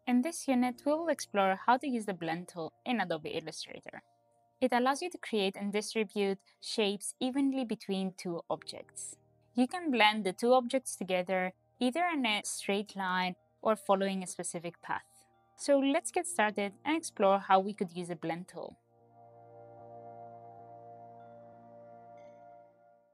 In this unit, we will explore how to use the Blend tool in Adobe Illustrator. It allows you to create and distribute shapes evenly between two objects. You can blend the two objects together either in a straight line or following a specific path. So let's get started and explore how we could use the Blend tool.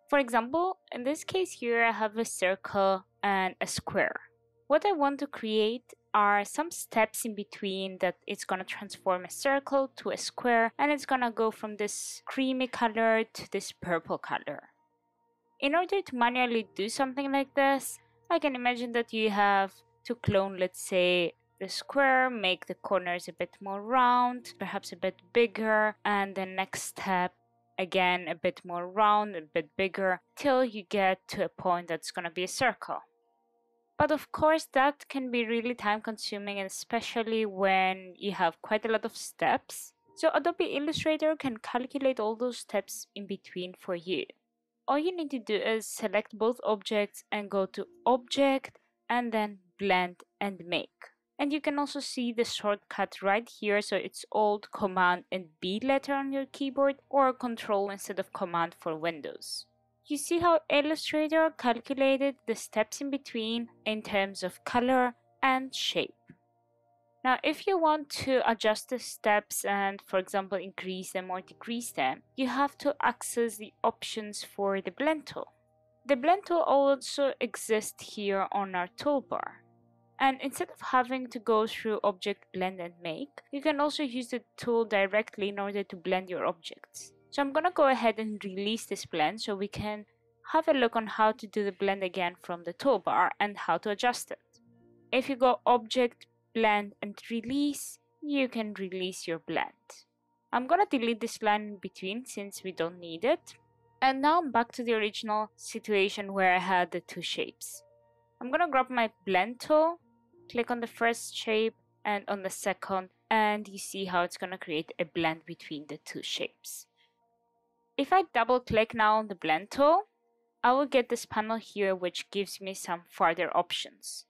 For example, in this case here, I have a circle and a square. What I want to create are some steps in between that it's going to transform a circle to a square, and it's going to go from this creamy color to this purple color. In order to manually do something like this, I can imagine that you have to clone, let's say, the square, make the corners a bit more round, perhaps a bit bigger, and the next step, again, a bit more round, a bit bigger, till you get to a point that's going to be a circle. But of course, that can be really time consuming, especially when you have quite a lot of steps. So Adobe Illustrator can calculate all those steps in between for you. All you need to do is select both objects and go to Object and then Blend and Make. And you can also see the shortcut right here, so it's Alt, Command and B letter on your keyboard, or Control instead of Command for Windows. You see how Illustrator calculated the steps in between in terms of color and shape. Now, if you want to adjust the steps and, for example, increase them or decrease them, you have to access the options for the Blend tool. The Blend tool also exists here on our toolbar. And instead of having to go through Object, Blend and Make, you can also use the tool directly in order to blend your objects. So I'm going to go ahead and release this blend so we can have a look on how to do the blend again from the toolbar and how to adjust it. If you go Object, Blend and Release, you can release your blend. I'm going to delete this line in between since we don't need it. And now I'm back to the original situation where I had the two shapes. I'm going to grab my Blend tool, click on the first shape and on the second, and you see how it's going to create a blend between the two shapes. If I double click now on the Blend tool, I will get this panel here which gives me some further options.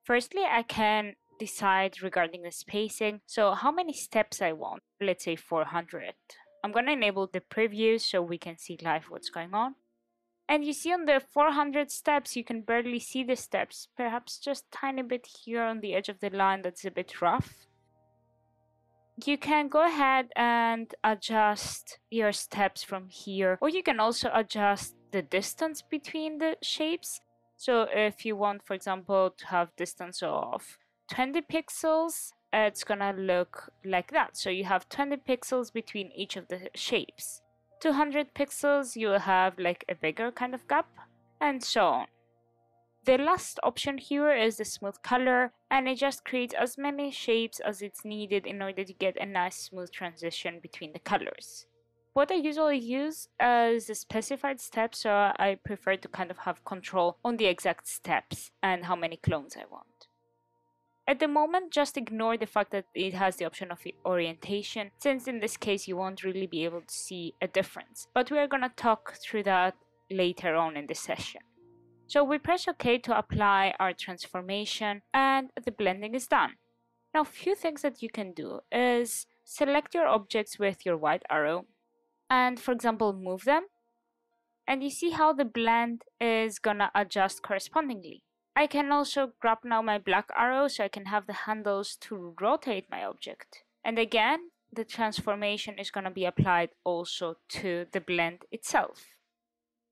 Firstly, I can decide regarding the spacing, so how many steps I want, let's say 400. I'm going to enable the preview so we can see live what's going on. And you see on the 400 steps, you can barely see the steps, perhaps just tiny bit here on the edge of the line that's a bit rough. You can go ahead and adjust your steps from here, or you can also adjust the distance between the shapes. So if you want, for example, to have distance of 20 pixels, it's gonna look like that. So you have 20 pixels between each of the shapes. 200 pixels, you will have like a bigger kind of gap, and so on. The last option here is the smooth color, and it just creates as many shapes as it's needed in order to get a nice smooth transition between the colors. What I usually use is the specified steps, so I prefer to kind of have control on the exact steps and how many clones I want. At the moment, just ignore the fact that it has the option of orientation, since in this case you won't really be able to see a difference. But we are going to talk through that later on in the session. So we press OK to apply our transformation and the blending is done. Now, a few things that you can do is select your objects with your white arrow and, for example, move them. And you see how the blend is gonna adjust correspondingly. I can also grab now my black arrow so I can have the handles to rotate my object. And again, the transformation is gonna be applied also to the blend itself.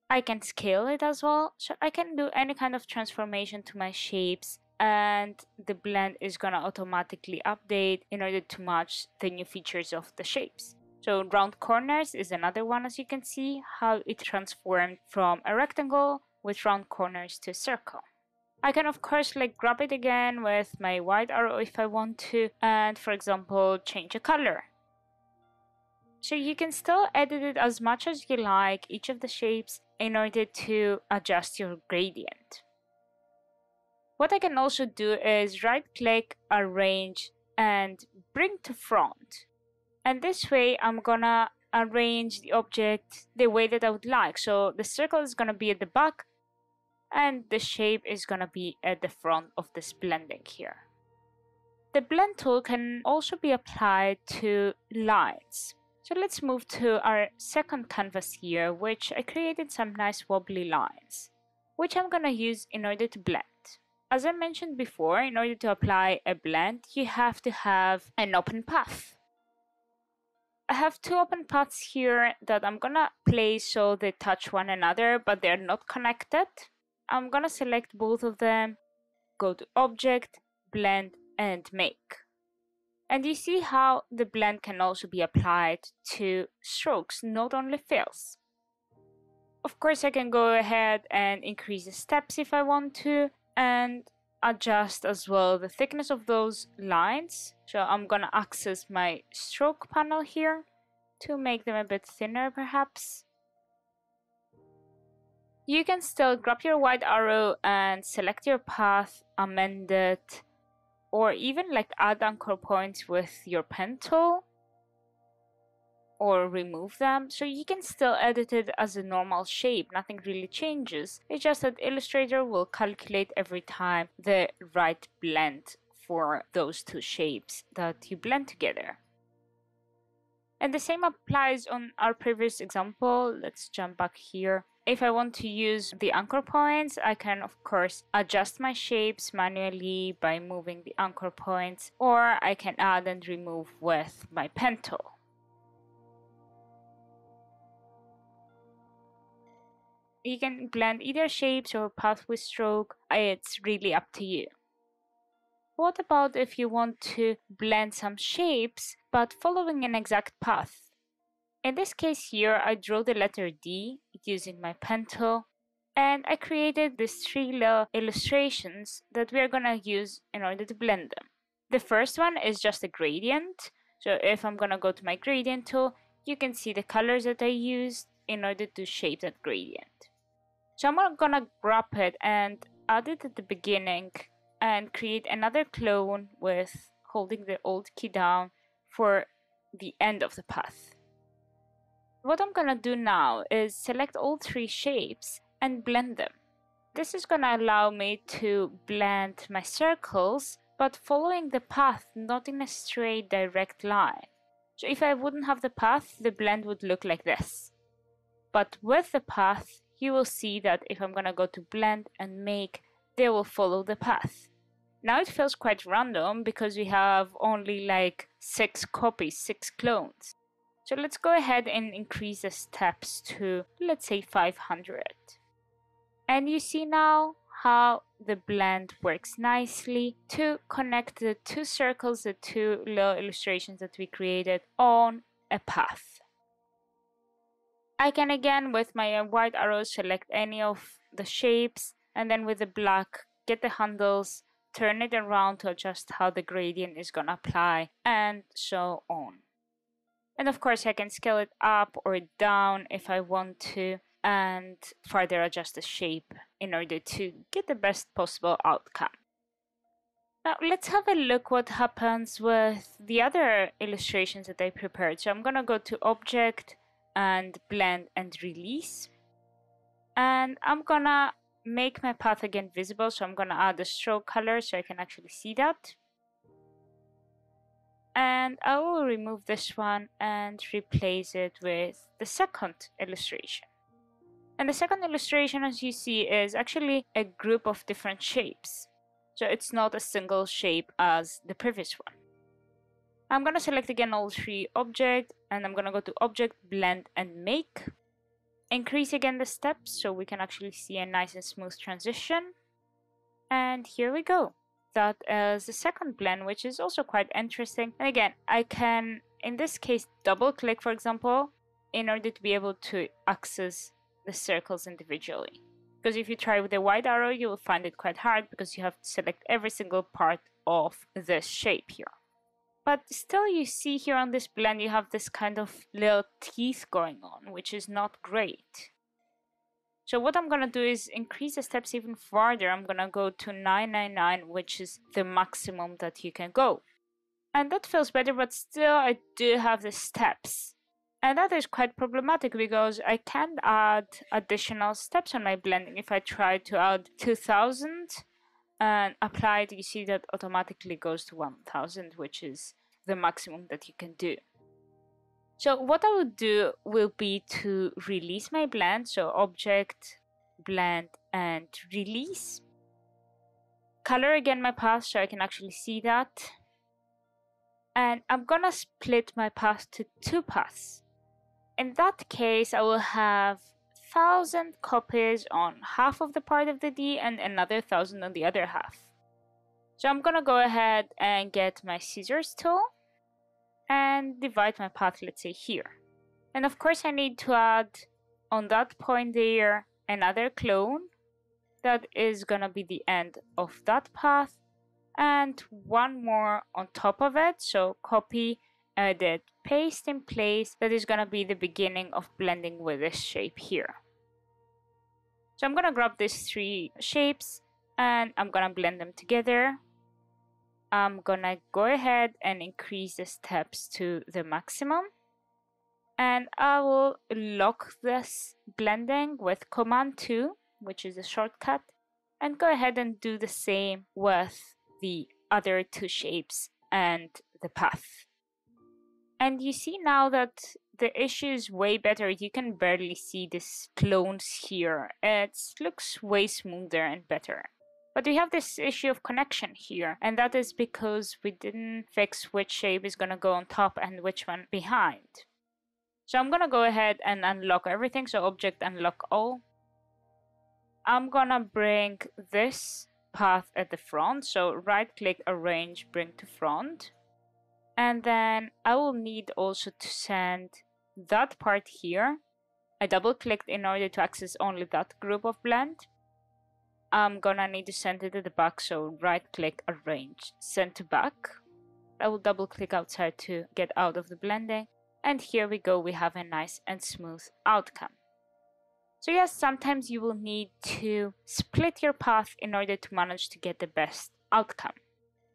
I can scale it as well, so I can do any kind of transformation to my shapes, and the blend is gonna automatically update in order to match the new features of the shapes. So round corners is another one, as you can see how it transformed from a rectangle with round corners to a circle. I can of course grab it again with my white arrow if I want to, and for example change a color. So you can still edit it as much as you like, each of the shapes, in order to adjust your gradient. What I can also do is right click, arrange, and bring to front. And this way I'm gonna arrange the object the way that I would like. So the circle is gonna be at the back and the shape is gonna be at the front of this blending here. The blend tool can also be applied to lines. So let's move to our second canvas here, which I created some nice wobbly lines, which I'm gonna use in order to blend. As I mentioned before, in order to apply a blend, you have to have an open path. I have two open paths here that I'm gonna place so they touch one another, but they're not connected. I'm gonna select both of them, go to Object, Blend, and Make. And you see how the blend can also be applied to strokes, not only fills. Of course, I can go ahead and increase the steps if I want to, and adjust as well the thickness of those lines. So I'm gonna access my stroke panel here to make them a bit thinner perhaps. You can still grab your white arrow and select your path, amend it, or even like add anchor points with your pen tool, or remove them, so you can still edit it as a normal shape. Nothing really changes. It's just that Illustrator will calculate every time the right blend for those two shapes that you blend together. And the same applies on our previous example. Let's jump back here. If I want to use the anchor points, I can of course adjust my shapes manually by moving the anchor points, or I can add and remove with my pen tool. You can blend either shapes or path with stroke, it's really up to you. What about if you want to blend some shapes but following an exact path? In this case here, I drew the letter D using my pen tool, and I created these three little illustrations that we are gonna use in order to blend them. The first one is just a gradient. So if I'm gonna go to my gradient tool, you can see the colors that I used in order to shape that gradient. So I'm gonna grab it and add it at the beginning and create another clone with holding the Alt key down for the end of the path. What I'm gonna do now is select all three shapes and blend them. This is gonna allow me to blend my circles, but following the path, not in a straight direct line. So if I wouldn't have the path, the blend would look like this. But with the path, you will see that if I'm gonna go to blend and make, they will follow the path. Now it feels quite random because we have only like 6 copies, 6 clones. So let's go ahead and increase the steps to, let's say, 500. And you see now how the blend works nicely to connect the two circles, the two little illustrations that we created on a path. I can again, with my white arrow, select any of the shapes, and then with the black, get the handles, turn it around to adjust how the gradient is gonna apply, and so on. And of course I can scale it up or down if I want to, and further adjust the shape in order to get the best possible outcome. Now let's have a look what happens with the other illustrations that I prepared. So I'm gonna go to Object and Blend and Release. And I'm gonna make my path again visible, so I'm gonna add a stroke color so I can actually see that. And I will remove this one and replace it with the second illustration. And the second illustration, as you see, is actually a group of different shapes. So it's not a single shape as the previous one. I'm gonna select again all three objects, and I'm gonna go to Object, Blend, and Make. Increase again the steps so we can actually see a nice and smooth transition. And here we go. That is the second blend, which is also quite interesting. And again, I can, in this case, double click, for example, in order to be able to access the circles individually. Because if you try with the white arrow, you will find it quite hard because you have to select every single part of this shape here. But still, you see here on this blend, you have this kind of little teeth going on, which is not great. So what I'm gonna do is increase the steps even further. I'm gonna go to 999, which is the maximum that you can go. And that feels better, but still I do have the steps. And that is quite problematic because I can't add additional steps on my blending. If I try to add 2000, and apply it, you see that automatically goes to 1000, which is the maximum that you can do. So what I would do will be to release my blend, so object, blend, and release. Color again my path so I can actually see that. And I'm gonna split my path to 2 paths. In that case, I will have 1000 copies on half of the part of the D and another 1000 on the other half. So I'm gonna go ahead and get my scissors tool and divide my path, let's say here. And of course I need to add on that point there another clone that is gonna be the end of that path, and one more on top of it, so copy, edit, paste in place, that is gonna be the beginning of blending with this shape here. So I'm gonna grab these 3 shapes and I'm gonna blend them together. I'm gonna go ahead and increase the steps to the maximum, and I will lock this blending with Command 2, which is a shortcut, and go ahead and do the same with the other 2 shapes and the path. And you see now that the issue is way better. You can barely see these clones here. It looks way smoother and better. But we have this issue of connection here, and that is because we didn't fix which shape is gonna go on top and which one behind. So I'm gonna go ahead and unlock everything, so object unlock all. I'm gonna bring this path at the front, so right click, arrange, bring to front. And then I will need also to send that part here. I double clicked in order to access only that group of blend. I'm gonna need to send it to the back, so right click, arrange, send to back. I will double click outside to get out of the blending, and here we go, we have a nice and smooth outcome. So yes, sometimes you will need to split your path in order to manage to get the best outcome.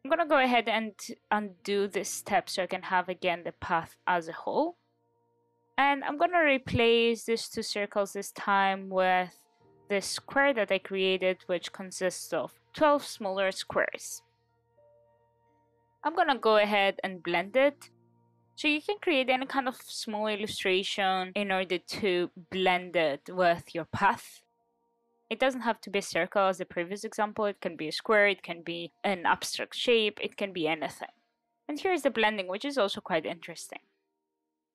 I'm gonna go ahead and undo this step so I can have again the path as a whole. And I'm gonna replace these 2 circles this time with this square that I created, which consists of 12 smaller squares. I'm gonna go ahead and blend it. So you can create any kind of small illustration in order to blend it with your path. It doesn't have to be a circle as the previous example. It can be a square, it can be an abstract shape, it can be anything. And here's the blending, which is also quite interesting.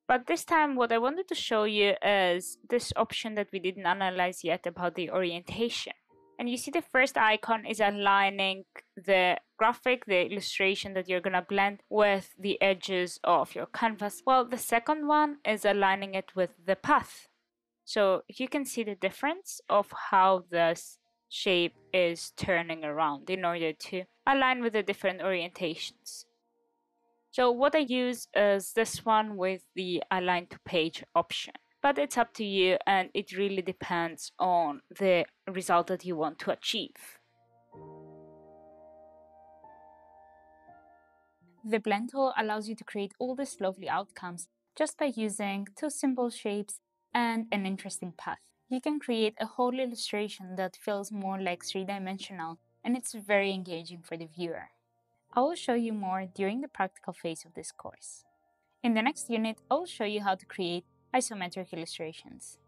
But this time what I wanted to show you is this option that we didn't analyze yet about the orientation. And you see the first icon is aligning the graphic, the illustration that you're gonna blend with the edges of your canvas. Well, the second one is aligning it with the path. So you can see the difference of how this shape is turning around in order to align with the different orientations. So what I use is this one with the align to page option. But it's up to you, and it really depends on the result that you want to achieve. The blend tool allows you to create all these lovely outcomes just by using 2 simple shapes and an interesting path. You can create a whole illustration that feels more like 3-dimensional, and it's very engaging for the viewer. I will show you more during the practical phase of this course. In the next unit, I will show you how to create isometric illustrations.